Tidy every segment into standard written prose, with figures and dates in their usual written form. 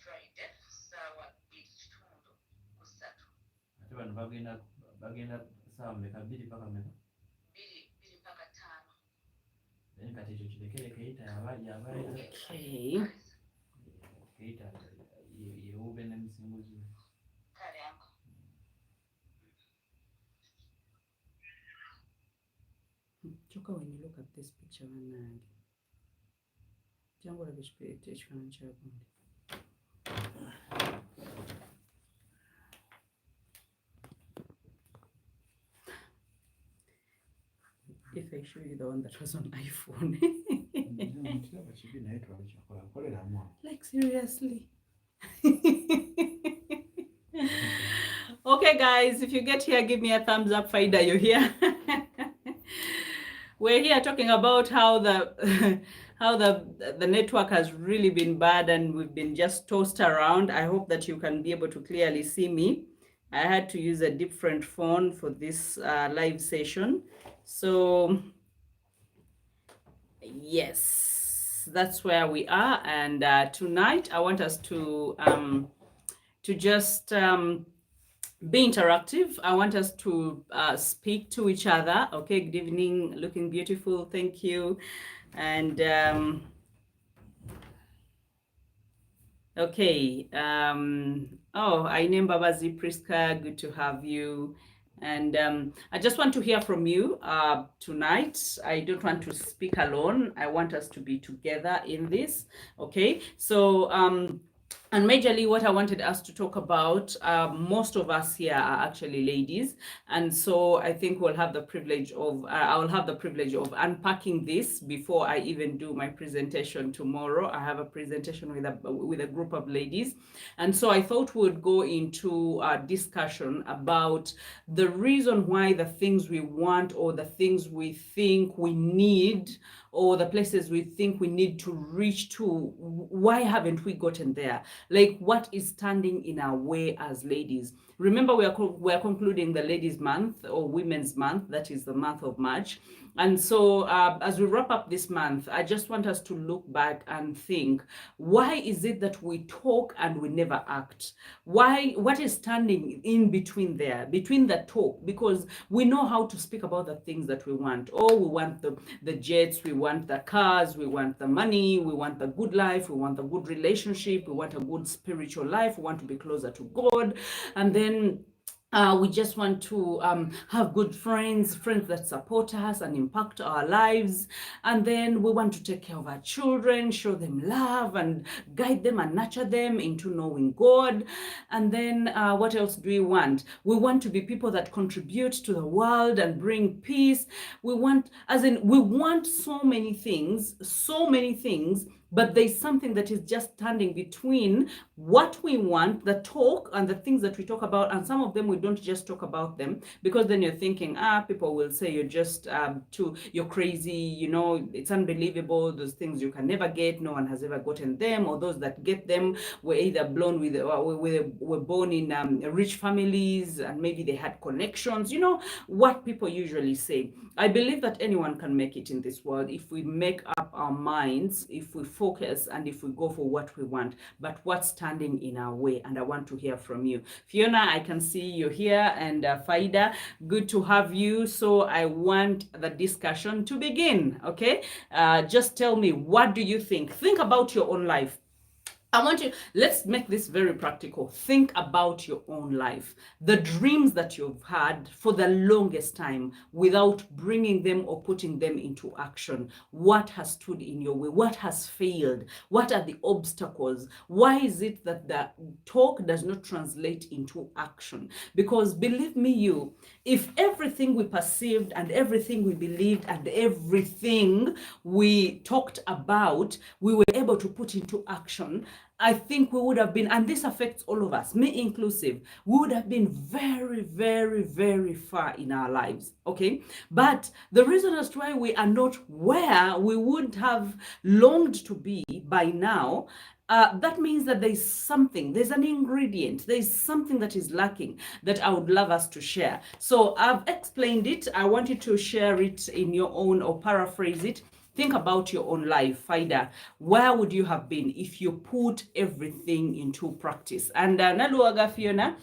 Friday ssaawa 2:30 ate bano bagenda ssaawa mmeka 2 paka mmeka 2 mpaka 5. naye kati ekyo kirekere keita yabaita keita yewube n'emisinguzi kale anko kyokka when you look at this picture bannange jangu olaba ekifaananyi kyagundi if I show you the one that was on iPhone. Like seriously. Okay guys, if you get here, give me a thumbs up. Faida, you're here. We're here talking about how the how the network has really been bad and we've been just tossed around. I hope that you can be able to clearly see me. I had to use a different phone for this live session. So yes, that's where we are. And tonight I want us to just be interactive. I want us to speak to each other. Okay, good evening, looking beautiful, thank you. And okay, oh, I name Babazi Priska, good to have you. And I just want to hear from you tonight. I don't want to speak alone. I want us to be together in this. Okay, so and majorly what I wanted us to talk about, most of us here are actually ladies. And so I think we'll have the privilege of, I will have the privilege of unpacking this before I even do my presentation tomorrow. I have a presentation with a group of ladies. And so I thought we would go into a discussion about the reason why the things we want or the things we think we need or the places we think we need to reach to, why haven't we gotten there? Like, what is standing in our way as ladies? Remember, we are concluding the Ladies Month or Women's Month, that is the month of March. And so as we wrap up this month, I just want us to look back and think, why is it that we talk and we never act? What is standing in between there, between the talk? Because we know how to speak about the things that we want. Oh, we want the jets, we want the cars, we want the money, we want the good life, we want the good relationship, we want a good spiritual life, we want to be closer to God. And then we just want to have good friends that support us and impact our lives. And then we want to take care of our children, show them love and guide them and nurture them into knowing God. And then what else do we want? We want to be people that contribute to the world and bring peace. We want so many things, but there's something that is just standing between what we want, the talk and the things that we talk about. And some of them, we don't just talk about them, because then you're thinking, people will say you're just you're crazy, you know, it's unbelievable. Those things you can never get. No one has ever gotten them. Or those that get them were either were born in rich families and maybe they had connections. You know what people usually say. I believe that anyone can make it in this world if we make up our minds, if we focus, and if we go for what we want. But what's standing in our way? And I want to hear from you. Fiona, I can see you're here, and Faida, good to have you. So I want the discussion to begin. Okay, just tell me, what do you think? Think about your own life. Let's make this very practical. Think about your own life, the dreams that you've had for the longest time without bringing them or putting them into action. What has stood in your way? What has failed? What are the obstacles? Why is it that the talk does not translate into action? Because believe me, if everything we perceived and everything we believed and everything we talked about, we were able to put into action, I think we would have been, and this affects all of us, me inclusive, we would have been very, very, very far in our lives, okay? But the reason as to why we are not where we would have longed to be by now, that means that there's an ingredient, there's something that is lacking that I would love us to share. So I've explained it. I want you to share it in your own or paraphrase it Think about your own life, Faida. Where would you have been if you put everything into practice? And Naluaga Fiona,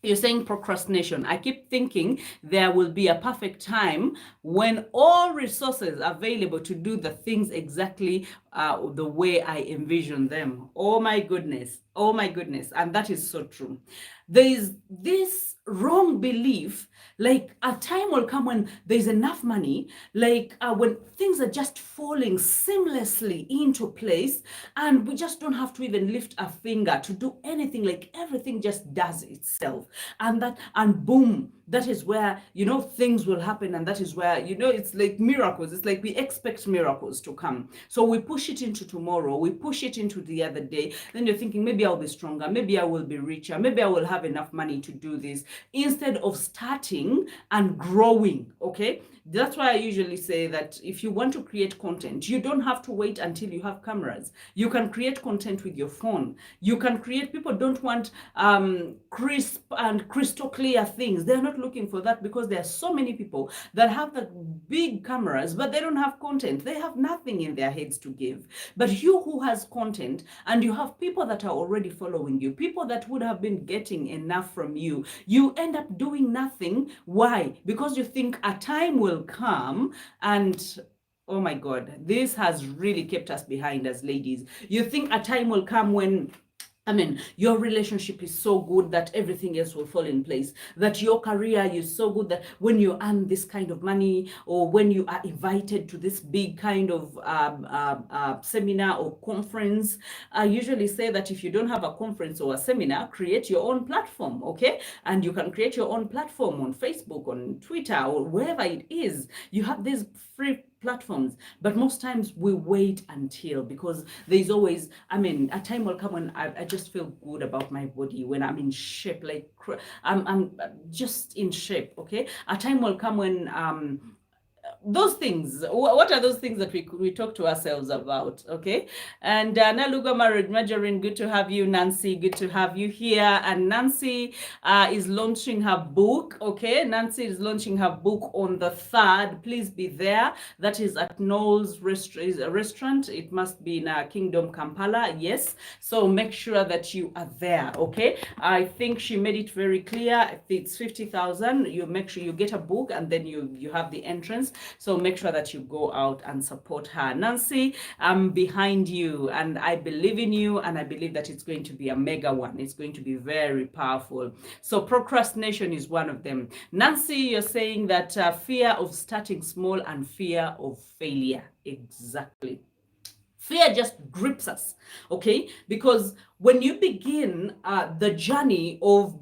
you're saying procrastination. I keep thinking there will be a perfect time when all resources available to do the things exactly the way I envision them. Oh my goodness. Oh my goodness. And that is so true. There is this wrong belief, like a time will come when there's enough money, like when things are just falling seamlessly into place, and we just don't have to even lift a finger to do anything, like everything just does itself. And boom, that is where, things will happen. And that is where, it's like miracles. It's like we expect miracles to come. So we push it into tomorrow, we push it into the other day. Then you're thinking, maybe I'll be stronger, maybe I will be richer, maybe I will have enough money to do this, instead of starting and growing. Okay, that's why I usually say that if you want to create content, you don't have to wait until you have cameras. You can create content with your phone. You can create, people don't want crisp and crystal clear things. They're not looking for that, because there are so many people that have the big cameras, but they don't have content. They have nothing in their heads to give. But you who has content, and you have people that are already following you, people that would have been getting enough from you, you end up doing nothing. Why? Because you think a time will come, and oh my God, this has really kept us behind as ladies. You think a time will come when, your relationship is so good that everything else will fall in place. That your career is so good that when you earn this kind of money, or when you are invited to this big kind of seminar or conference, I usually say that if you don't have a conference or a seminar, create your own platform, okay? And you can create your own platform on Facebook, on Twitter, or wherever it is. You have these free platforms, but most times we wait until, because there's always, a time will come when I just feel good about my body, when I'm in shape, like I'm just in shape. Okay, a time will come when those things, what are those things that we talk to ourselves about? Okay, and Naluga Marjorie, good to have you. Nancy, good to have you here. And Nancy is launching her book. Okay, Nancy is launching her book on the 3rd. Please be there. That is at Noel's restaurant. It must be in Kingdom, Kampala. Yes, so make sure that you are there. Okay, I think she made it very clear. It's 50,000. You make sure you get a book, and then you have the entrance. So make sure that you go out and support her. Nancy, I'm behind you, and I believe in you, and I believe that it's going to be a mega one. It's going to be very powerful. So procrastination is one of them. Nancy, you're saying that fear of starting small and fear of failure. Exactly. Fear just grips us, okay? Because when you begin the journey of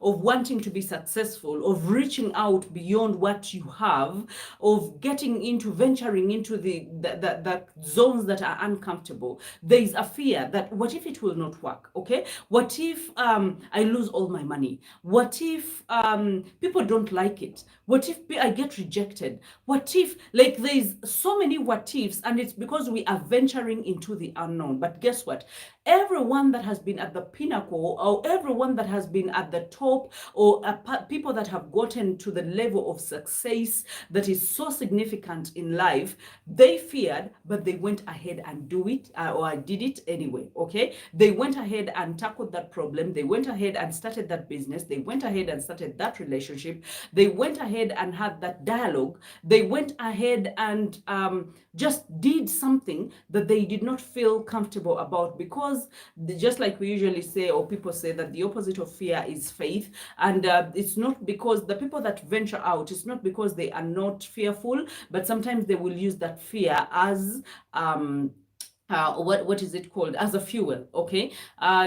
wanting to be successful, of reaching out beyond what you have, of venturing into the zones that are uncomfortable, there is a fear that, what if it will not work? Okay, what if I lose all my money? What if people don't like it? What if I get rejected? What if, like, there's so many what ifs, and it's because we are venturing into the unknown. But guess what? Everyone that has been at the pinnacle, or everyone that has been at the top, or people that have gotten to the level of success that is so significant in life, they feared, but they went ahead and did it anyway. Okay, they went ahead and tackled that problem. They went ahead and started that business. They went ahead and started that relationship. They went ahead and had that dialogue. They went ahead and just did something that they did not feel comfortable about, because just like we usually say, or people say, that the opposite of fear is faith. And it's not because the people that venture out, it's not because they are not fearful, but sometimes they will use that fear as what is it called, as a fuel. Okay,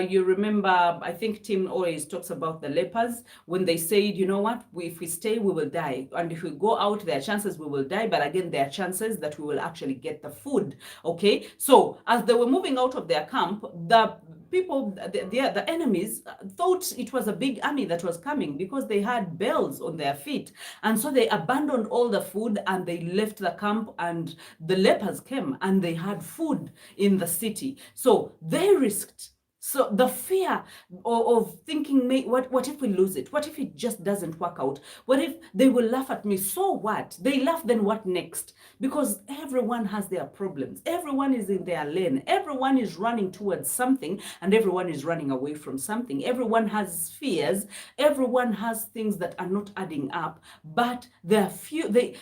you remember, I think Tim always talks about the lepers, when they said, you know what, if we stay we will die, and if we go out there are chances we will die, but again there are chances that we will actually get the food. Okay, so as they were moving out of their camp, the people, the enemies, thought it was a big army that was coming, because they had bells on their feet, and so they abandoned all the food and they left the camp, and the lepers came and they had food in the city. So they risked So the fear of thinking, what if we lose it? What if it just doesn't work out? What if they will laugh at me? So what? They laugh, then what next? Because everyone has their problems. Everyone is in their lane. Everyone is running towards something, and everyone is running away from something. Everyone has fears. Everyone has things that are not adding up. But there are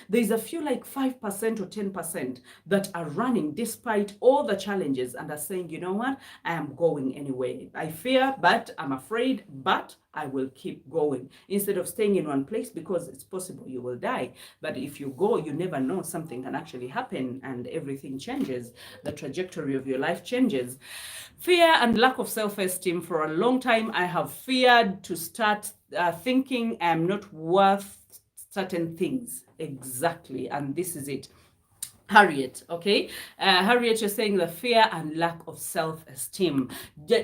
there's a few, like 5% or 10%, that are running despite all the challenges and are saying, you know what? I am going anyway. I fear, but I'm afraid, but I will keep going instead of staying in one place, because it's possible you will die. But if you go, you never know, something can actually happen and everything changes. The trajectory of your life changes. Fear and lack of self-esteem. For a long time, I have feared to start thinking I'm not worth certain things. Exactly. And this is it. Harriet, okay? Harriet, you're saying the fear and lack of self-esteem.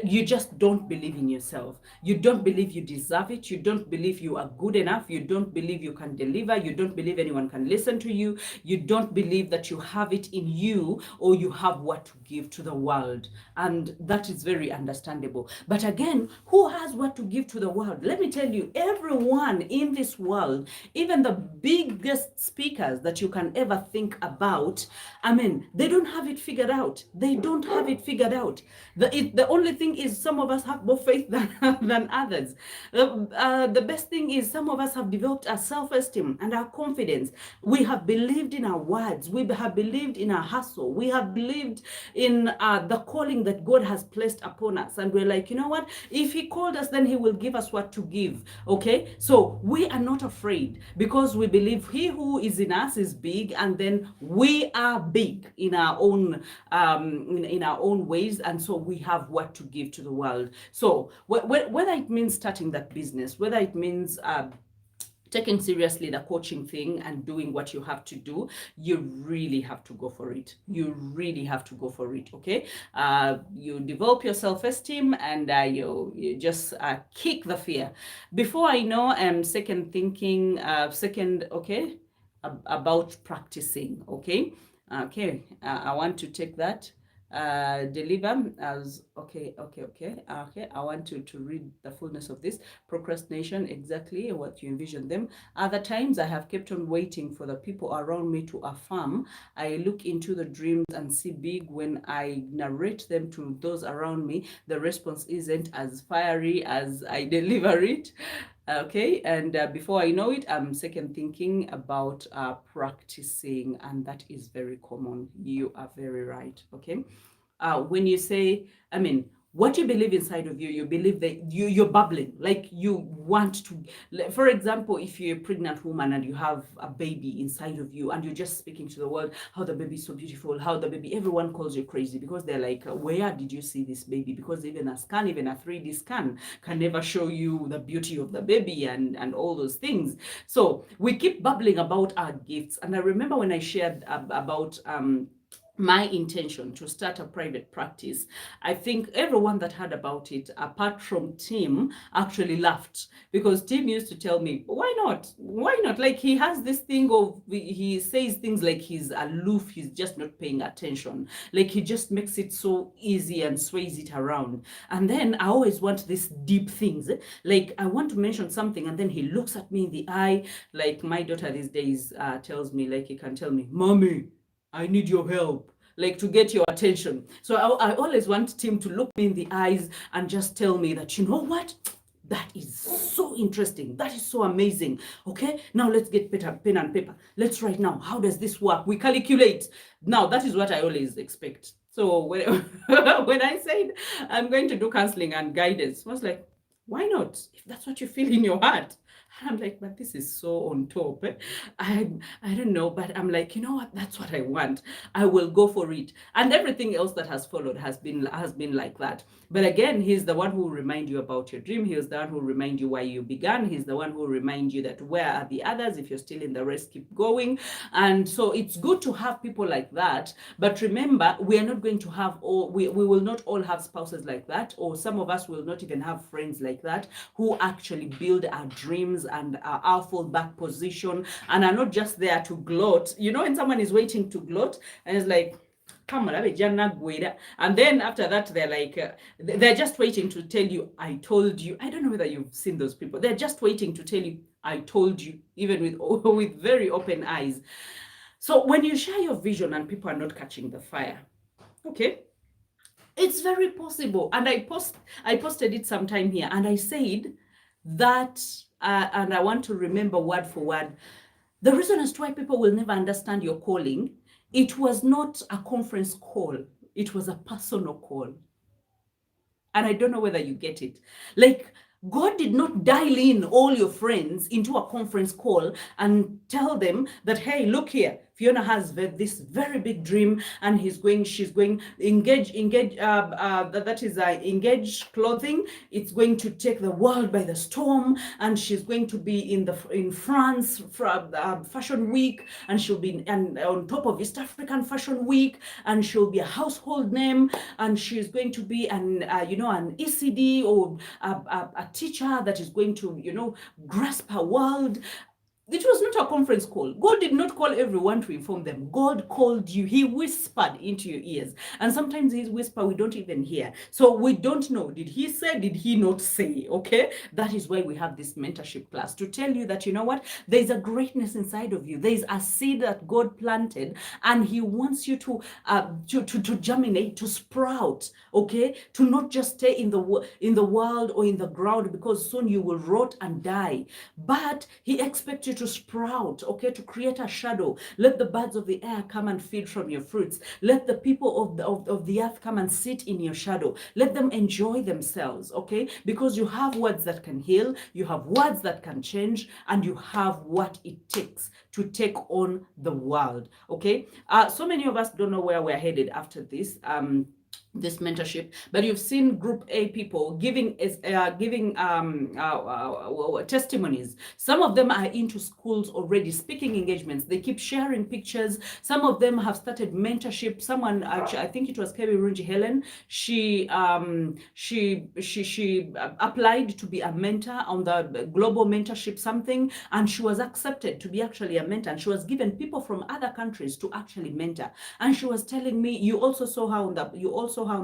You just don't believe in yourself. You don't believe you deserve it. You don't believe you are good enough. You don't believe you can deliver. You don't believe anyone can listen to you. You don't believe that you have it in you, or you have what to give to the world. And that is very understandable. But again, who has what to give to the world? Let me tell you, everyone in this world, even the biggest speakers that you can ever think about, I mean, they don't have it figured out. They don't have it figured out. The only thing is, some of us have more faith than others. The best thing is, some of us have developed our self-esteem and our confidence. We have believed in our words. We have believed in our hustle. We have believed in the calling that God has placed upon us. And we're like, you know what? If He called us, then He will give us what to give. Okay? So we are not afraid, because we believe He who is in us is big, and then we are big in our own in our own ways, and so we have what to give to the world. So whether it means starting that business, whether it means taking seriously the coaching thing and doing what you have to do, you really have to go for it. You really have to go for it. Okay, you develop your self-esteem, and you just kick the fear. Before I know, I'm second thinking, okay, about practicing. I want to take that deliver as okay. I want to read the fullness of this. Procrastination, exactly what you envision them. Other times I have kept on waiting for the people around me to affirm. I look into the dreams and see big. When I narrate them to those around me, the response isn't as fiery as I deliver it. Okay, and before I know it, I'm second thinking about practicing, and that is very common. You are very right. Okay, when you say, I mean, what you believe inside of you, you believe that you're bubbling, like you want to. For example, if you're a pregnant woman and you have a baby inside of you, and you're just speaking to the world how the baby is so beautiful, how the baby, everyone calls you crazy, because they're like, where did you see this baby? Because even a scan, even a 3D scan can never show you the beauty of the baby and all those things. So we keep bubbling about our gifts. And I remember when I shared about my intention to start a private practice, I think everyone that heard about it, apart from Tim, actually laughed, because Tim used to tell me, why not? Why not? Like, he has this thing of, he says things like he's aloof, he's just not paying attention. Like, he just makes it so easy and sways it around. And then I always want these deep things. Like, I want to mention something, and then he looks at me in the eye. Like, my daughter these days tells me, like, he can tell me, Mommy, I need your help, like, to get your attention. So I always want Tim to look me in the eyes and just tell me that, you know what? That is so interesting. That is so amazing. Okay, now let's get pen and paper. Let's write now. How does this work? We calculate. Now, that is what I always expect. So when, when I said I'm going to do counseling and guidance, I was like, why not? If that's what you feel in your heart. I'm like, but this is so on top. I don't know, but I'm like, you know what? That's what I want. I will go for it. And everything else that has followed has been like that. But again, he's the one who will remind you about your dream. He's the one who will remind you why you began. He's the one who will remind you that where are the others? If you're still in the race, keep going. And so it's good to have people like that. But remember, we are not going to have we will not all have spouses like that, or some of us will not even have friends like that, who actually build our dreams and our fallback position, and are not just there to gloat. You know, when someone is waiting to gloat and is like, and then after that they're like they're just waiting to tell you, I told you. I don't know whether you've seen those people. They're just waiting to tell you, I told you, even with with very open eyes. So when you share your vision and people are not catching the fire, okay, it's very possible. And I posted it sometime here, and I said that and I want to remember word for word, the reason as to why people will never understand your calling, it was not a conference call, it was a personal call. And I don't know whether you get it. Like, God did not dial in all your friends into a conference call and tell them that, hey, look here, Fiona has this very big dream, and she's going engage. That is engage clothing. It's going to take the world by the storm, and she's going to be in France for Fashion Week, and she'll be on top of East African Fashion Week, and she'll be a household name, and she's going to be an ECD or a teacher that is going to grasp her world. It was not a conference call. God did not call everyone to inform them. God called you. He whispered into your ears. And sometimes his whisper we don't even hear. So we don't know. Did he say? Did he not say? Okay? That is why we have this mentorship class, to tell you that, you know what? There's a greatness inside of you. There's a seed that God planted, and he wants you to germinate, to sprout, okay? To not just stay in the world or in the ground, because soon you will rot and die. But he expects you to sprout, okay, to create a shadow. Let the birds of the air come and feed from your fruits. Let the people of the earth come and sit in your shadow. Let them enjoy themselves, okay? Because you have words that can heal, you have words that can change, and you have what it takes to take on the world, okay? So many of us don't know where we're headed after this mentorship, but you've seen group A people giving testimonies. Some of them are into schools already, speaking engagements. They keep sharing pictures. Some of them have started mentorship. Someone, actually, I think it was Kewi Runji Helen, she applied to be a mentor on the global mentorship something, and she was accepted to be actually a mentor, and she was given people from other countries to actually mentor. And she was telling me, you also saw her on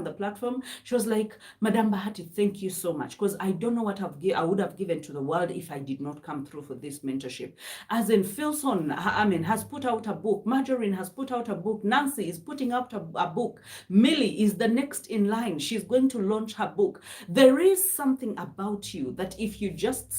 the platform. She was like, Madam Bahati, thank you so much, because I don't know what I would have given to the world if I did not come through for this mentorship. As in, Philson, has put out a book. Marjorie has put out a book. Nancy is putting out a book. Millie is the next in line. She's going to launch her book. There is something about you that if you just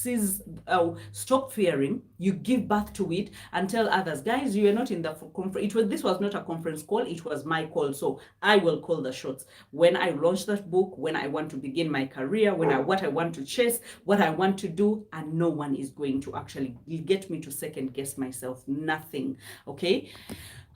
stop fearing, you give birth to it and tell others, guys, you are not in the conference. This was not a conference call. It was my call. So I will call the shots. When I launch that book, when I want to begin my career, what I want to chase, what I want to do, and no one is going to actually get me to second guess myself. Nothing. Okay.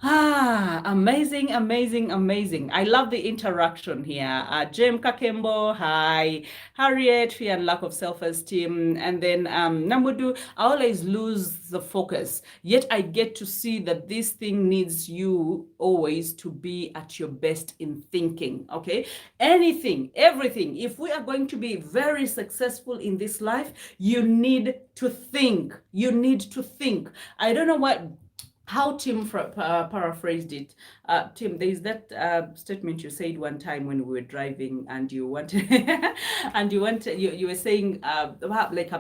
Amazing, amazing, amazing. I love the interaction here. Jem Kakembo, hi. Harriet, fear and lack of self-esteem. And then Namudu, I always lose the focus. Yet I get to see that this thing needs you always to be at your best in thinking, okay? Anything, everything. If we are going to be very successful in this life, you need to think. You need to think. I don't know how Tim paraphrased it. Tim, there is that statement you said one time when we were driving, and you wanted, you were saying like about like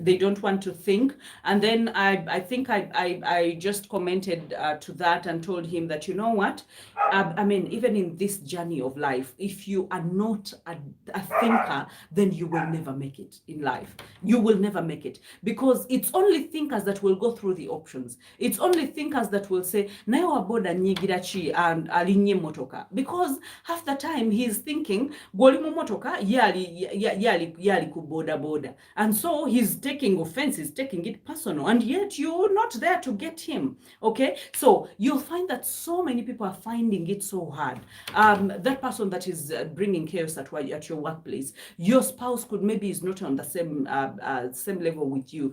they don't want to think. And then I think I just commented to that and told him that, you know what, even in this journey of life, if you are not a thinker, then you will never make it in life. You will never make it. Because it's only thinkers that will go through the options. It's only thinkers that will say, Nayo aboda nyigirachi and alinye motoka. Because half the time he's thinking, Golimu motoka, yali kuboda boda. And so he's taking offense, he's taking it personal. And yet you're not there to get him. Okay? So you'll find that so many people are finding it so hard. That person that is bringing chaos at your workplace, your spouse maybe is not on the same level with you.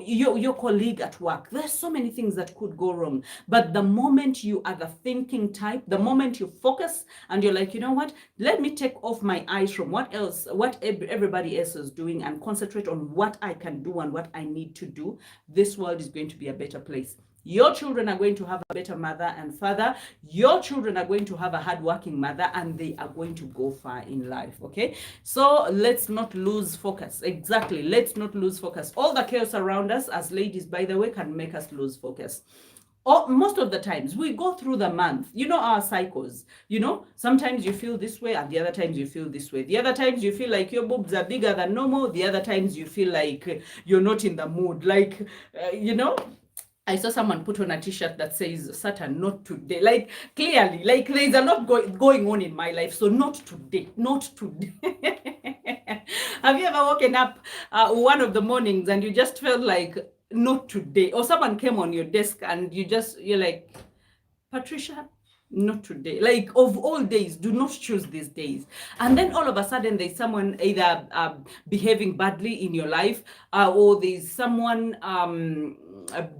Your colleague at work. There's so many things that could go wrong. But the moment you are the thinking type, the moment you focus and you're like, you know what, let me take off my eyes from what everybody else is doing and concentrate on what I can do and what I need to do, this world is going to be a better place. Your children are going to have a better mother and father. Your children are going to have a hardworking mother, and they are going to go far in life. Okay, so let's not lose focus. Exactly, let's not lose focus. All the chaos around us, as ladies, by the way, can make us lose focus. Most of the times we go through the month, our cycles. Sometimes you feel this way, and the other times you feel this way. The other times you feel like your boobs are bigger than normal. The other times you feel like you're not in the mood, like I saw someone put on a t-shirt that says Saturn, not today. Like, clearly, like, there's a lot going on in my life, so not today, not today. Have you ever woken up one of the mornings and you just felt like, not today? Or someone came on your desk and you're like, Patricia, not today. Like, of all days, do not choose these days. And then all of a sudden, there's someone either behaving badly in your life, or there's someone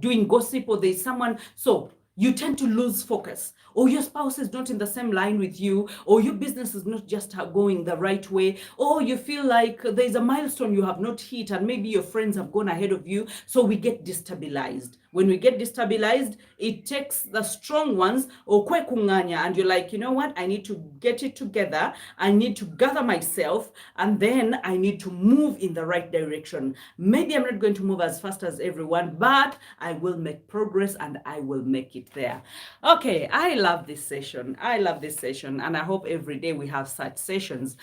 doing gossip, or there's someone. So you tend to lose focus, or your spouse is not in the same line with you, or your business is not just going the right way, or you feel like there's a milestone you have not hit, and maybe your friends have gone ahead of you. So we get destabilized. When we get destabilized, it takes the strong ones, or kwekunganya, and you're like, you know what? I need to get it together. I need to gather myself, and then I need to move in the right direction. Maybe I'm not going to move as fast as everyone, but I will make progress and I will make it there. Okay, I love this session. And I hope every day we have such sessions.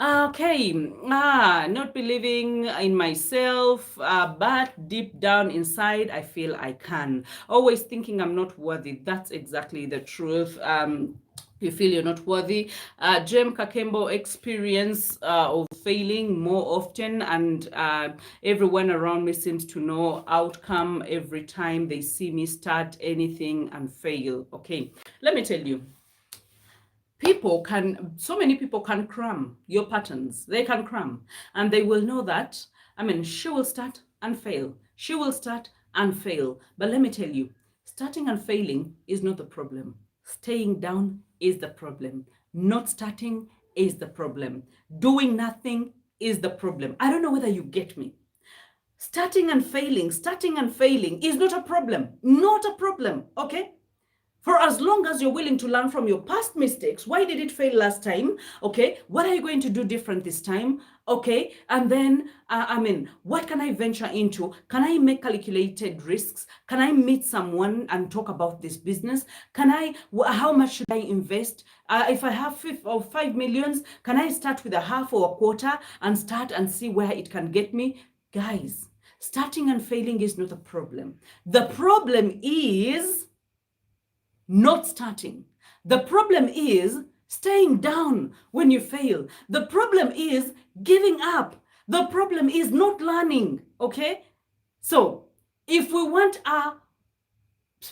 Okay, not believing in myself, but deep down inside, I feel I can. Always thinking I'm not worthy. That's exactly the truth. You feel you're not worthy. Jem Kakembo experience of failing more often, and everyone around me seems to know outcome every time they see me start anything and fail. Okay, let me tell you. So many people can cram your patterns. They can cram, and they will know that. She will start and fail. She will start and fail. But let me tell you, starting and failing is not the problem. Staying down is the problem. Not starting is the problem. Doing nothing is the problem. I don't know whether you get me. Starting and failing is not a problem. Not a problem, okay? For as long as you're willing to learn from your past mistakes, why did it fail last time? Okay, what are you going to do different this time? Okay, and then, what can I venture into? Can I make calculated risks? Can I meet someone and talk about this business? How much should I invest? If I have 5 millions, can I start with a half or a quarter and start and see where it can get me? Guys, starting and failing is not a problem. The problem is not starting. The problem is staying down when you fail. The problem is giving up. The problem is not learning. Okay? So, if we want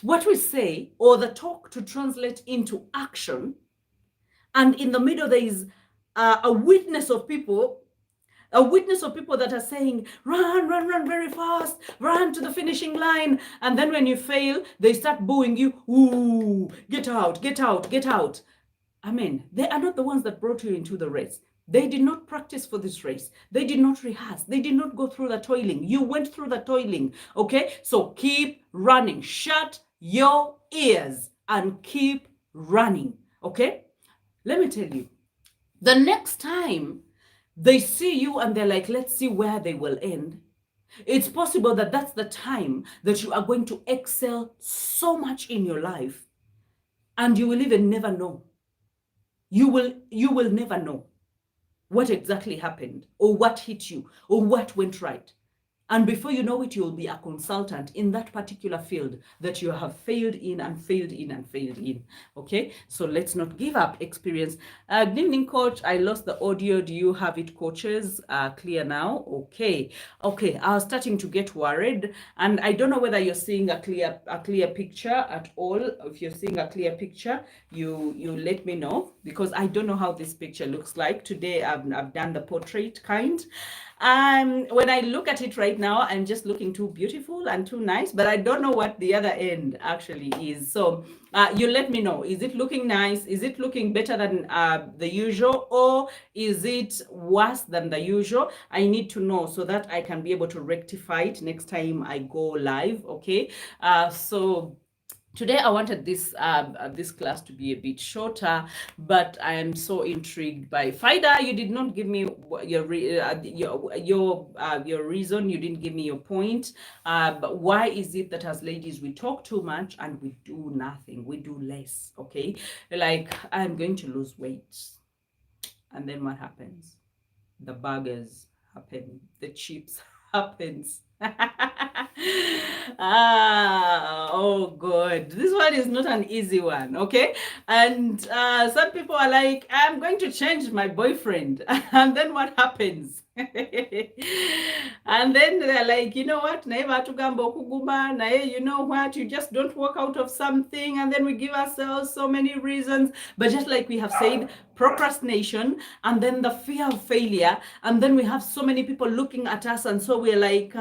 what we say or the talk to translate into action, and in the middle there is a witness of people that are saying, run very fast, run to the finishing line. And then when you fail, they start booing you. Ooh, get out. They are not the ones that brought you into the race. They did not practice for this race. They did not rehearse. They did not go through the toiling. You went through the toiling, okay? So keep running. Shut your ears and keep running, okay? Let me tell you, the next time they see you and they're like, let's see where they will end, it's possible that that's the time that you are going to excel so much in your life, and you will even never know. You will never know what exactly happened, or what hit you, or what went right. And before you know it, you'll be a consultant in that particular field that you have failed in and failed in and failed in. Okay, so let's not give up experience. Good evening, coach. I lost the audio. Do you have it, coaches? Clear now? Okay. I was starting to get worried, and I don't know whether you're seeing a clear picture at all. If you're seeing a clear picture, you let me know, because I don't know how this picture looks like. Today I've done the portrait kind. When I look at it right now, I'm just looking too beautiful and too nice, but I don't know what the other end actually is. So you let me know. Is it looking nice? Is it looking better than the usual, or is it worse than the usual? I need to know so that I can be able to rectify it next time I go live. Okay. So today I wanted this class to be a bit shorter, but I am so intrigued by Fida. You did not give me your reason. You didn't give me your point. But why is it that as ladies we talk too much and we do nothing? We do less. Okay, like I'm going to lose weight, and then what happens? The burgers happen. The chips happens. Oh god, this one is not an easy one. Okay, and some people are like, I'm going to change my boyfriend. And then what happens? And then they're like, you know what, naye tugamba okuguma naye, you know what, you just don't work out of something, and then we give ourselves so many reasons. But just like we have said, procrastination, and then the fear of failure, and then we have so many people looking at us, and so we're like,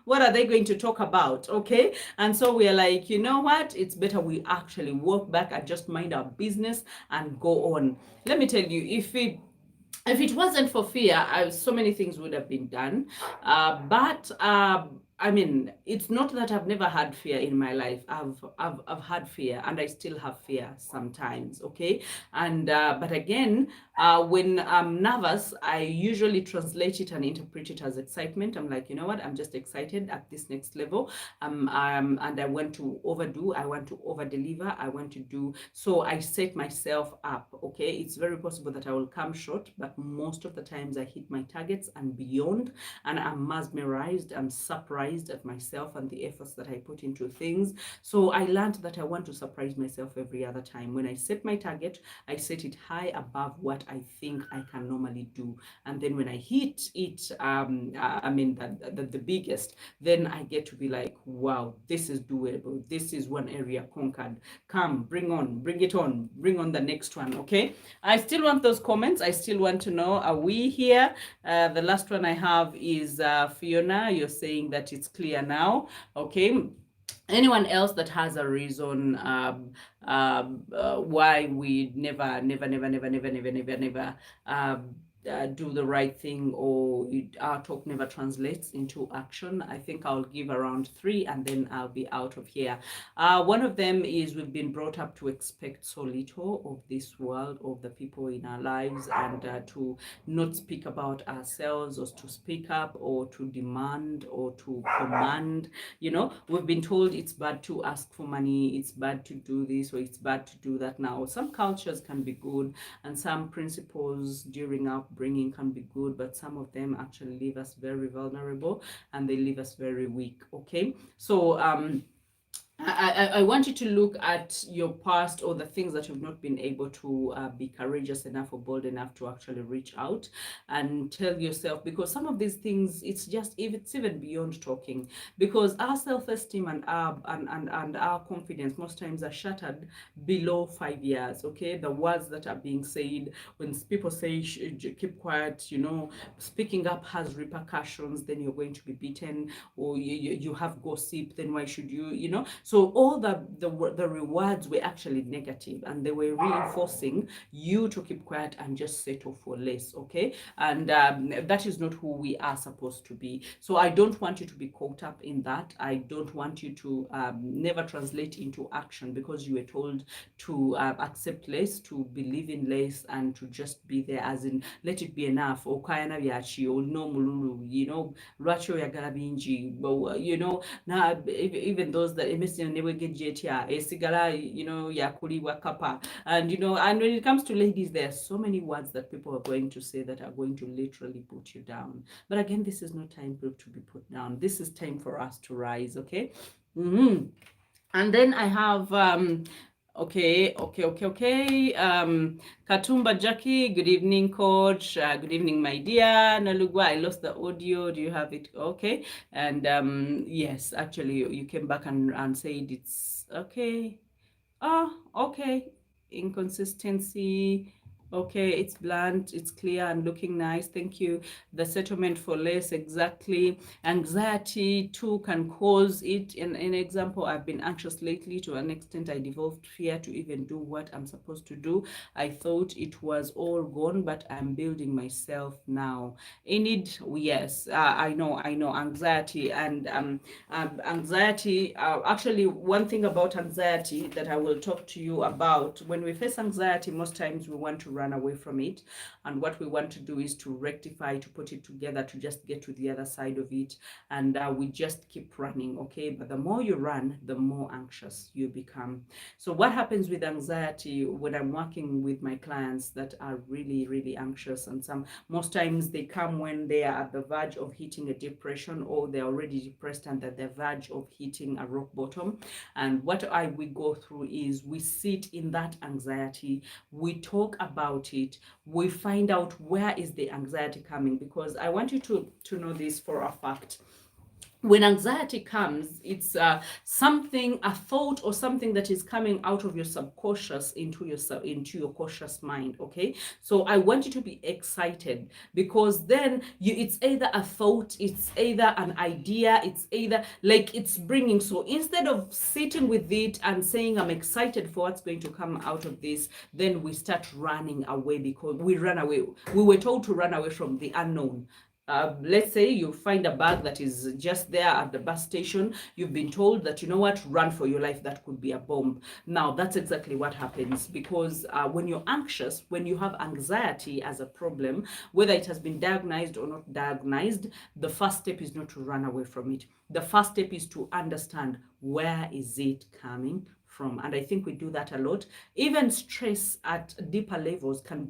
what are they going to talk about? Okay, and so we're like, you know what, it's better we actually walk back and just mind our business and go on. Let me tell you, if it wasn't for fear, so many things would have been done. But I mean, it's not that I've never had fear in my life. I've had fear, and I still have fear sometimes. Okay, and but again, when I'm nervous, I usually translate it and interpret it as excitement. I'm like, you know what? I'm just excited at this next level. And I want to overdo. I want to over deliver. I want to do. So I set myself up. Okay, it's very possible that I will come short, but most of the times I hit my targets and beyond, and I'm mesmerized. I'm surprised at myself and the efforts that I put into things. So I learned that I want to surprise myself every other time. When I set my target, I set it high above what I think I can normally do. And then when I hit it, I mean, the biggest, then I get to be like, wow, this is doable. This is one area conquered. Come, bring it on, bring on the next one. Okay. I still want those comments. I still want to know, are we here? The last one I have is Fiona. You're saying that it's clear now. Okay. Anyone else that has a reason why we never do the right thing, or our talk never translates into action? I think I'll give around 3 and then I'll be out of here. One of them is we've been brought up to expect so little of this world, of the people in our lives, and to not speak about ourselves, or to speak up, or to demand, or to command. You know, we've been told it's bad to ask for money, it's bad to do this, or it's bad to do that. Now, some cultures can be good, and some principles during upbringing can be good, but some of them actually leave us very vulnerable, and they leave us very weak. Okay, so I want you to look at your past, or the things that you've not been able to be courageous enough or bold enough to actually reach out and tell yourself, because some of these things, it's even beyond talking, because our self-esteem and our confidence most times are shattered below 5 years. Okay, the words that are being said when people say keep quiet, you know, speaking up has repercussions, then you're going to be beaten, or you have gossip, then why should you know? So all the rewards were actually negative, and they were reinforcing you to keep quiet and just settle for less. Okay, and that is not who we are supposed to be. So I don't want you to be caught up in that. I don't want you to never translate into action because you were told to accept less, to believe in less, and to just be there, as in let it be enough. Or kayana byachi, or no mululu, you know, racho yagala binji, you know. Now even those that never get jetia esigala, you know, yakulibwa kapa. And you know, and when it comes to ladies, there are so many words that people are going to say that are going to literally put you down. But again, this is not time to be put down. This is time for us to rise. Okay. And then I have okay. Katumba Jackie, good evening, coach. Good evening, my dear. Nalugwa, I lost the audio. Do you have it? Okay. And yes, actually, you came back and said it's okay. Oh, okay. Inconsistency. Okay, it's blunt, it's clear and looking nice. Thank you. The settlement for less, exactly. Anxiety too can cause it. In an example, I've been anxious lately to an extent I developed fear to even do what I'm supposed to do. I thought it was all gone, but I'm building myself now. In it, yes, I know anxiety and anxiety. Actually, one thing about anxiety that I will talk to you about, when we face anxiety, most times we want to run away from it. And what we want to do is to rectify, to put it together, to just get to the other side of it. And we just keep running, okay? But the more you run, the more anxious you become. So what happens with anxiety when I'm working with my clients that are really, really anxious, and most times they come when they are at the verge of hitting a depression, or they're already depressed and at the verge of hitting a rock bottom. And what we go through is we sit in that anxiety, we talk about it, we find out where is the anxiety coming, because I want you to know this for a fact. When anxiety comes, it's something, a thought or something that is coming out of your subconscious into your conscious mind. Okay, so I want you to be excited, because then it's either a thought, it's either an idea, it's either like it's bringing. So instead of sitting with it and saying I'm excited for what's going to come out of this, then we start running away, because we run away. We were told to run away from the unknown. Let's say you find a bag that is just there at the bus station. You've been told that, you know what, run for your life. That could be a bomb. Now, that's exactly what happens, because when you're anxious, when you have anxiety as a problem, whether it has been diagnosed or not diagnosed, the first step is not to run away from it. The first step is to understand, where is it coming from? And I think we do that a lot. Even stress at deeper levels can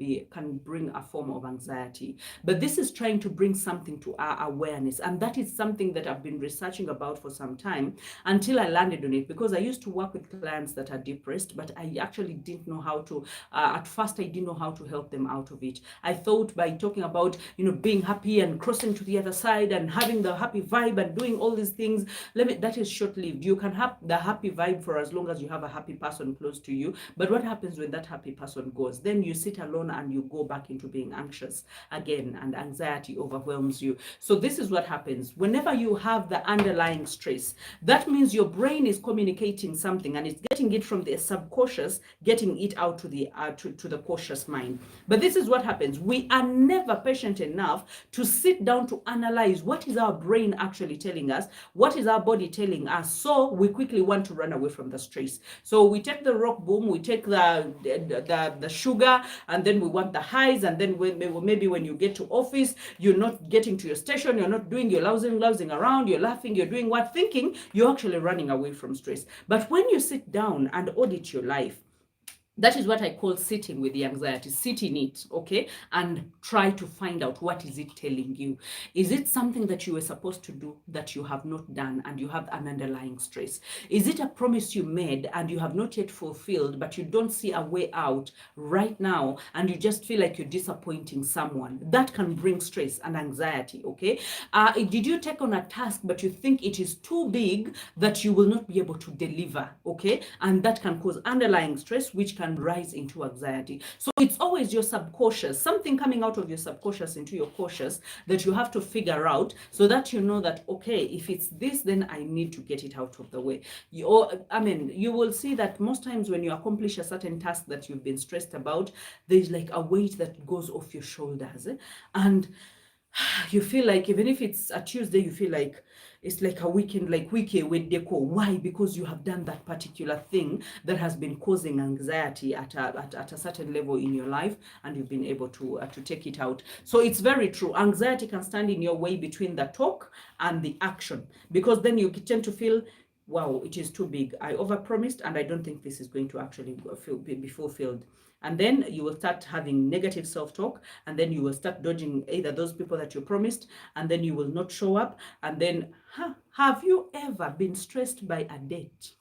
bring a form of anxiety. But this is trying to bring something to our awareness. And that is something that I've been researching about for some time, until I landed on it, because I used to work with clients that are depressed, but I actually didn't know how to, at first I didn't know how to help them out of it. I thought by talking about, being happy and crossing to the other side and having the happy vibe and doing all these things, that is short-lived. You can have the happy vibe for as long as you have a happy person close to you. But what happens when that happy person goes? Then you sit alone and you go back into being anxious again, and anxiety overwhelms you. So this is what happens whenever you have the underlying stress. That means your brain is communicating something, and it's getting it from the subconscious, getting it out to the conscious mind. But this is what happens. We are never patient enough to sit down to analyze, what is our brain actually telling us, what is our body telling us. So we quickly want to run away from the stress. So we take the rock boom, we take the sugar, and then we want the highs. And then maybe when you get to office, you're not getting to your station, you're not doing, you're lousing around, you're laughing, you're doing what, thinking you're actually running away from stress. But when you sit down and audit your life, that is what I call sitting with the anxiety. Sit in it, okay? And try to find out, what is it telling you? Is it something that you were supposed to do that you have not done and you have an underlying stress? Is it a promise you made and you have not yet fulfilled, but you don't see a way out right now and you just feel like you're disappointing someone? That can bring stress and anxiety, okay? Did you take on a task but you think it is too big that you will not be able to deliver, okay? And that can cause underlying stress, which can rise into anxiety. So it's always your subconscious, something coming out of your subconscious into your conscious, that you have to figure out, so that you know that, okay, if it's this, then I need to get it out of the way. You will see that most times when you accomplish a certain task that you've been stressed about, there's like a weight that goes off your shoulders, and you feel like, even if it's a Tuesday, you feel like it's like a weekend, like weekend with deco. Why? Because you have done that particular thing that has been causing anxiety at a certain level in your life, and you've been able to take it out. So it's very true. Anxiety can stand in your way between the talk and the action, because then you tend to feel, wow, it is too big. I overpromised, and I don't think this is going to actually be fulfilled. And then you will start having negative self-talk, and then you will start dodging either those people that you promised, and then you will not show up. And then, have you ever been stressed by a date?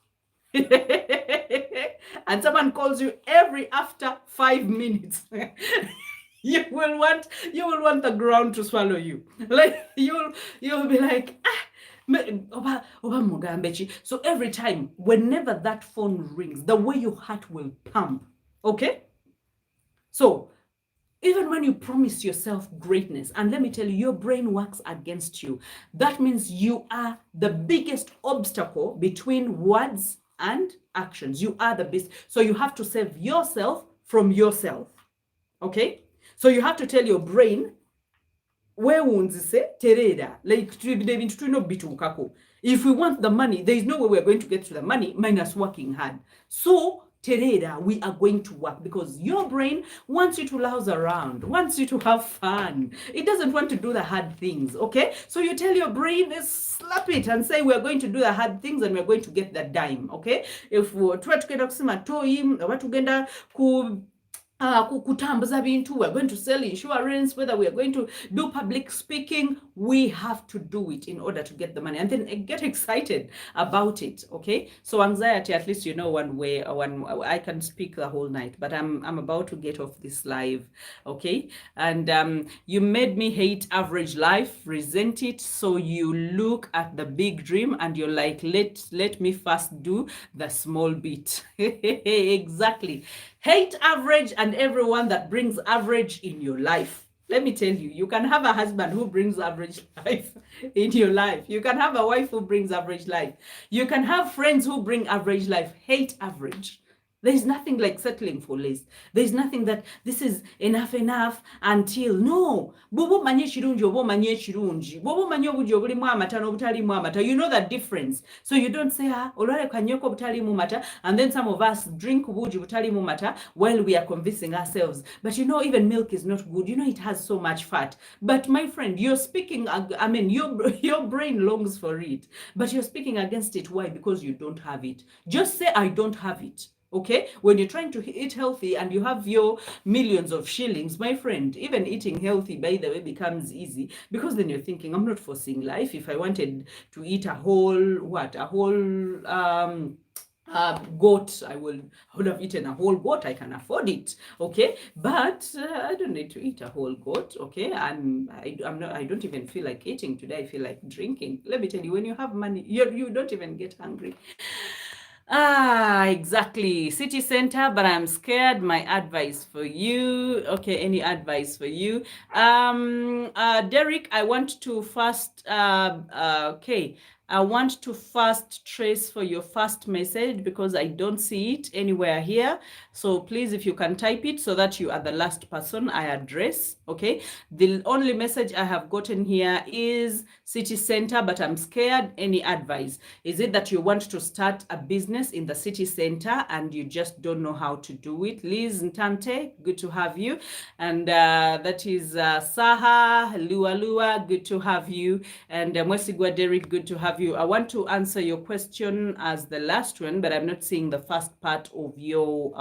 And someone calls you every after 5 minutes. you will want the ground to swallow you. Like you'll be like, so every time, whenever that phone rings, the way your heart will pump, okay? So Even when you promise yourself greatness, and let me tell you, your brain works against you. That means you are the biggest obstacle between words and actions. You are the best. So you have to save yourself from yourself. Okay? So you have to tell your brain, weewunzise terera, like ebintu tulina obituukako. If we want the money, there is no way we are going to get to the money minus working hard. So terera, we are going to work, because your brain wants you to louse around, wants you to have fun. It doesn't want to do the hard things, okay? So you tell your brain, slap it and say, we're going to do the hard things and we're going to get the dime, okay? If tuba tugenda kusima toyi, oba tugenda ku kutambuza bintu, we're going to sell insurance, whether we are going to do public speaking, we have to do it in order to get the money, and then get excited about it. Okay, so anxiety, at least you know one way, I can speak the whole night, but I'm about to get off this live. Okay, and you made me hate average life, resent it, so you look at the big dream and you're like, let me first do the small bit. Exactly. Hate average and everyone that brings average in your life. Let me tell you, you can have a husband who brings average life in your life. You can have a wife who brings average life. You can have friends who bring average life. Hate average. There is nothing like settling for less. There is nothing that this is enough until no. Bobo manye chirunji, obo manye chirunji. Bobo manye obuji obuli mu amata n'obutali mu amata. You know the difference. So you don't say, olwale kanyoko butali mu mata, and then some of us drink ubuji butali mu mata while we are convincing ourselves. But you know, even milk is not good. You know, it has so much fat. But my friend, you're speaking, I mean, your brain longs for it, but you're speaking against it. Why? Because you don't have it. Just say, I don't have it. Okay, when you're trying to eat healthy and you have your millions of shillings, my friend, even eating healthy, by the way, becomes easy, because then you're thinking, I'm not forcing life. If I wanted to eat a whole goat, I would have eaten a whole goat. I can afford it, okay, but I don't need to eat a whole goat, okay, and I don't even feel like eating today. I feel like drinking. Let me tell you, when you have money, you don't even get hungry. Exactly. City center, but I'm scared. My advice for you. Okay, any advice for you? Derek, I want to first, okay. I want to first trace for your first message, because I don't see it anywhere here. So please, if you can type it so that you are the last person I address, okay? The only message I have gotten here is city center, but I'm scared. Any advice? Is it that you want to start a business in the city center and you just don't know how to do it? Liz Ntante, good to have you. And that is Saha, Lua, good to have you. And Mwesigwa Derek, good to have you. I want to answer your question as the last one, but I'm not seeing the first part of your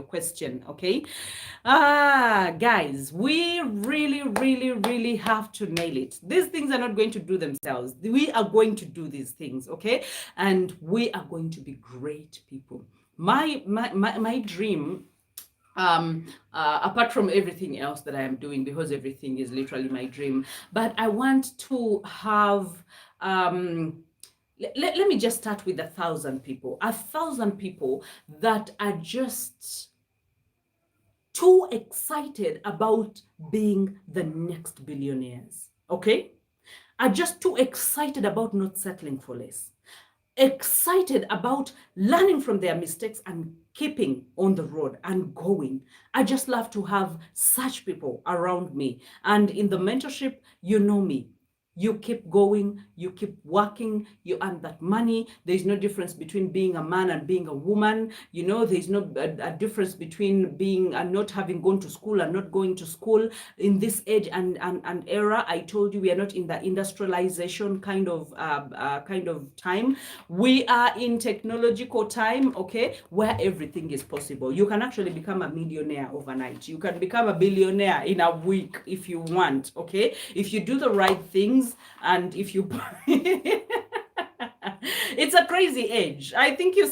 question. Okay, guys, we really have to nail it. These things are not going to do themselves. We are going to do these things, okay, and we are going to be great people. My dream, apart from everything else that I am doing, because everything is literally my dream, but I want to have let me just start with 1,000 people. 1,000 people that are just too excited about being the next billionaires, okay? Are just too excited about not settling for less. Excited about learning from their mistakes and keeping on the road and going. I just love to have such people around me. And in the mentorship, you know me. You keep going, you keep working, you earn that money. There's no difference between being a man and being a woman. You know, there's no a difference between being and not having gone to school and not going to school in this age and era. I told you we are not in the industrialization kind of time. We are in technological time, okay, where everything is possible. You can actually become a millionaire overnight. You can become a billionaire in a week if you want, okay, if you do the right things. And if you it's a crazy age. I think you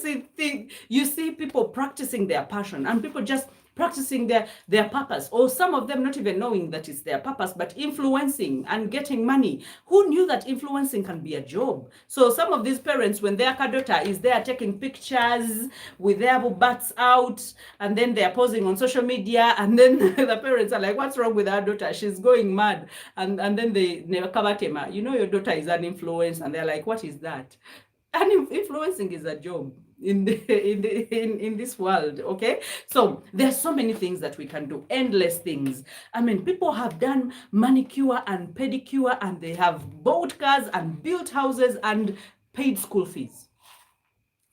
see people practicing their passion, and people just practicing their purpose, or some of them not even knowing that it's their purpose, but influencing and getting money. Who knew that influencing can be a job? So some of these parents, when their daughter is there taking pictures with their butts out, and then they're posing on social media, and then the parents are like, what's wrong with our daughter? She's going mad. And then they never cover them. You know, your daughter is an influencer, and they're like, what is that? And influencing is a job in this world. Okay, so there's so many things that we can do, endless things. I mean, people have done manicure and pedicure, and they have bought cars and built houses and paid school fees.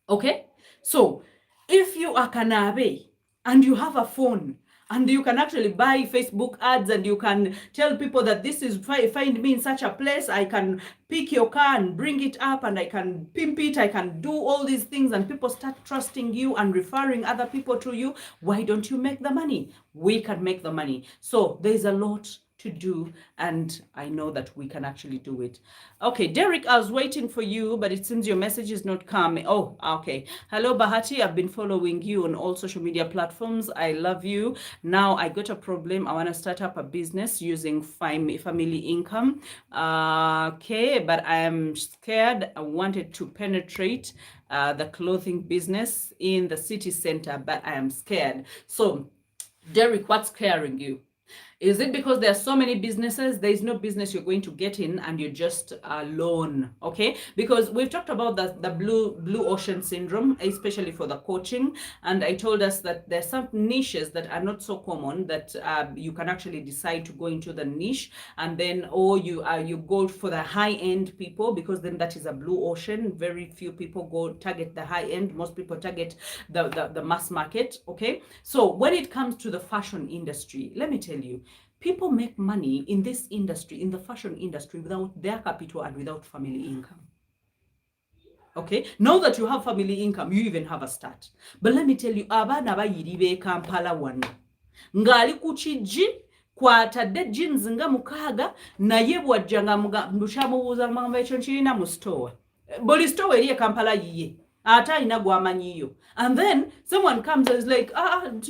Okay, so if you are Kanabe and you have a phone, and you can actually buy Facebook ads, and you can tell people that this is, find me in such a place, I can pick your car and bring it up, and I can pimp it, I can do all these things, and people start trusting you and referring other people to you. Why don't you make the money? We can make the money. So there's a lot to do, and I know that we can actually do it. Okay, Derek, I was waiting for you, but it seems your message is not coming. Oh, okay. Hello, Bahati. I've been following you on all social media platforms. I love you. Now I got a problem. I want to start up a business using family income. Okay, but I am scared. I wanted to penetrate the clothing business in the city center, but I am scared. So, Derek, what's scaring you? Is it because there are so many businesses? There is no business you're going to get in and you're just alone, okay? Because we've talked about the blue ocean syndrome, especially for the coaching. And I told us that there's some niches that are not so common that you can actually decide to go into the niche, and then, or you go for the high-end people, because then that is a blue ocean. Very few people go target the high-end. Most people target the mass market, okay? So when it comes to the fashion industry, let me tell you, people make money in this industry, in the fashion industry, without their capital and without family income. Okay, now that you have family income, you even have a start. But let me tell you, abana bayiri be Kampala wano ngali kuchiji kwatadde jeans nga mukaaga naye bwajjanga mbuchamubuuza mugamba ekyo kirina mu store. Buli store eri e Kampala yiye. And then someone comes and is like, and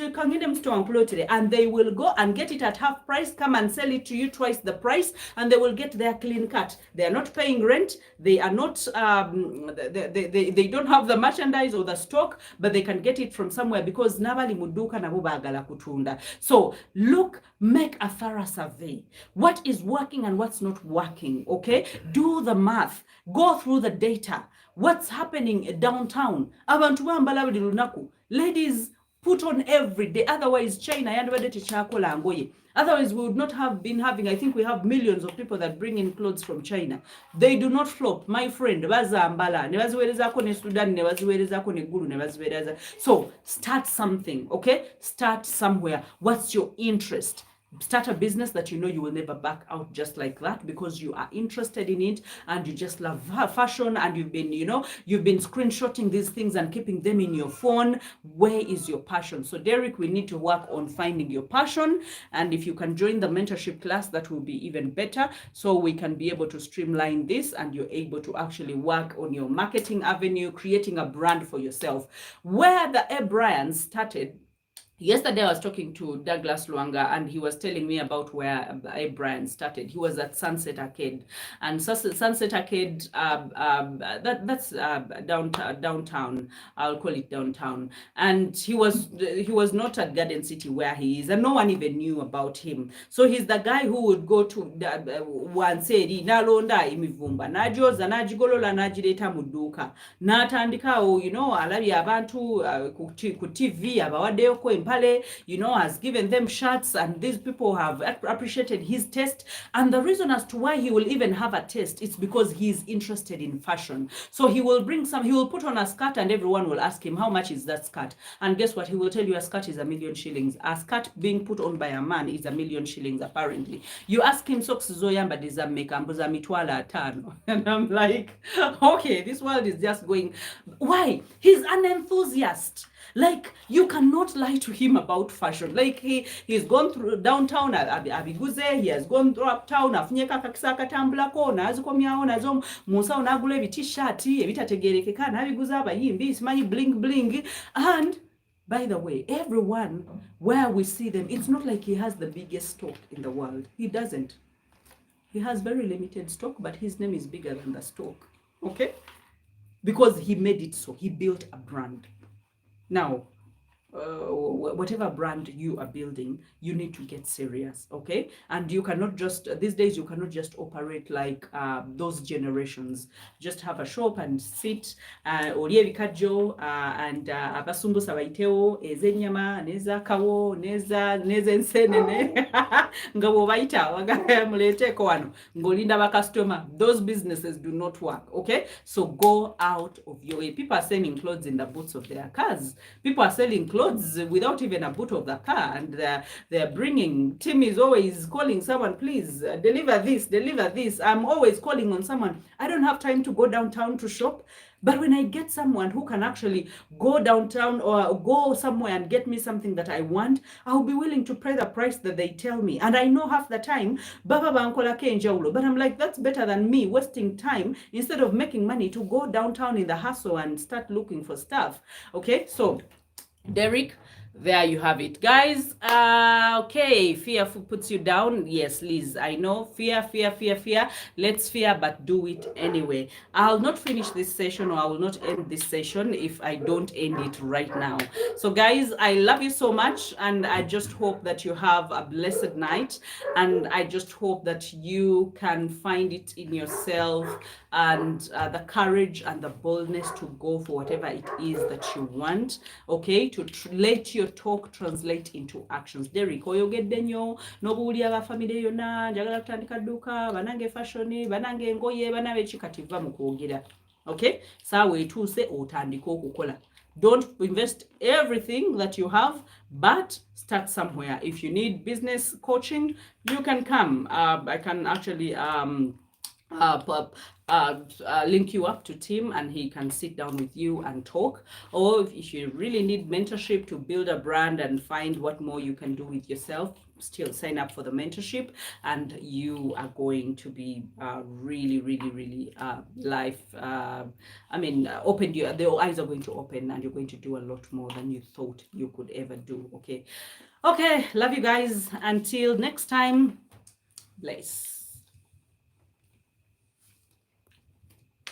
they will go and get it at half price, come and sell it to you twice the price, and they will get their clean cut. They are not paying rent. They are not, they don't have the merchandise or the stock, but they can get it from somewhere because nabali muduka nabo bagala kutunda. So look, make a thorough survey. What is working and what's not working, okay? Do the math. Go through the data. What's happening downtown? Abantu bambala buli lunaku. Ladies put on every day. Otherwise, China yandibadde tekyakola ngoye. Otherwise, we would not have been having, I think we have millions of people that bring in clothes from China. They do not flop, my friend. Bazambala. Ne baziweerezako ne Sudan, ne baziweerezako ne Gulu, ne baziweereza. So, start something, okay? Start somewhere. What's your interest? Start a business that you know you will never back out just like that, because you are interested in it and you just love fashion, and you've been screenshotting these things and keeping them in your phone. Where is your passion? So Derek, we need to work on finding your passion, and if you can join the mentorship class, that will be even better, so we can be able to streamline this and you're able to actually work on your marketing avenue, creating a brand for yourself. Where the A. Bryan started. Yesterday, I was talking to Douglas Luanga, and he was telling me about where A. Bryan started. He was at Sunset Arcade, and Sunset Arcade, that's downtown. I'll call it downtown. And he was not at Garden City where he is, and no one even knew about him. So he's the guy who would go to Wanseri, nalonda imivumba, najoza, najigolola, najireta muduka, natandika, alabya abantu ku TV abawaddeyo has given them shirts, and these people have appreciated his taste. And the reason as to why he will even have a taste, it's because he's interested in fashion. So he will put on a skirt, and everyone will ask him, how much is that skirt? And guess what? He will tell you a skirt is $1,000,000 shillings. A skirt being put on by a man is $1,000,000 shillings, apparently. You ask him, socks zoyamba dizameka mbuza mitwala atano. And I'm like, okay, this world is just going. Why? He's an enthusiast. Like, you cannot lie to him about fashion. Like, he's gone through downtown, abiguze, he has gone through uptown, afunyeka kakisa katambulako, nazikomyawo nazo musa onagula t-shirt ebitategerekeka nabiguza abayimbi simanyi bling bling, and By the way, everyone where we see them, it's not like he has the biggest stock in the world. He doesn't. He has very limited stock, but his name is bigger than the stock. Okay? Because he made it so. He built a brand. Now, whatever brand you are building, you need to get serious, okay? And you cannot just, these days, you cannot just operate like those generations. Just have a shop and sit, olye ebikajjo, and abasumbusa bayitewo ez'ennyama n'ezakawo n'ez'ensenene nga bw'obayita wagamba muleeteeko wano ng'olinda bakasitoma. Those businesses do not work, okay? So go out of your way. People are selling clothes in the boots of their cars. People are selling clothes without even a boot of the car, and they're bringing. Tim is always calling someone, please deliver this, deliver this. I'm always calling on someone. I don't have time to go downtown to shop, but when I get someone who can actually go downtown or go somewhere and get me something that I want, I'll be willing to pay the price that they tell me. And I know half the time baba bankola kenjawulo, but I'm like, that's better than me wasting time instead of making money to go downtown in the hustle and start looking for stuff. Okay, so Derek, there you have it, guys. Okay, fear puts you down. Yes, Liz, I know. Fear. Let's fear, but do it anyway. I'll not finish this session, or I will not end this session if I don't end it right now. So, guys, I love you so much, and I just hope that you have a blessed night, and I just hope that you can find it in yourself and the courage and the boldness to go for whatever it is that you want, okay? To let your talk translate into actions. Derek, oyogedde nnyo n'obuwulira ba family yonna njagala kutandika dduuka banange fashion banange engoye banabe ekikativa mu kwogera, okay? Saawa etuuse otandika okukola. Don't invest everything that you have, but start somewhere. If you need business coaching, you can come. I can actually link you up to Tim, and he can sit down with you and talk. Or if you really need mentorship to build a brand and find what more you can do with yourself, still sign up for the mentorship, and you are going to be really life open. The eyes are going to open, and you're going to do a lot more than you thought you could ever do. Okay, love you guys. Until next time, bless.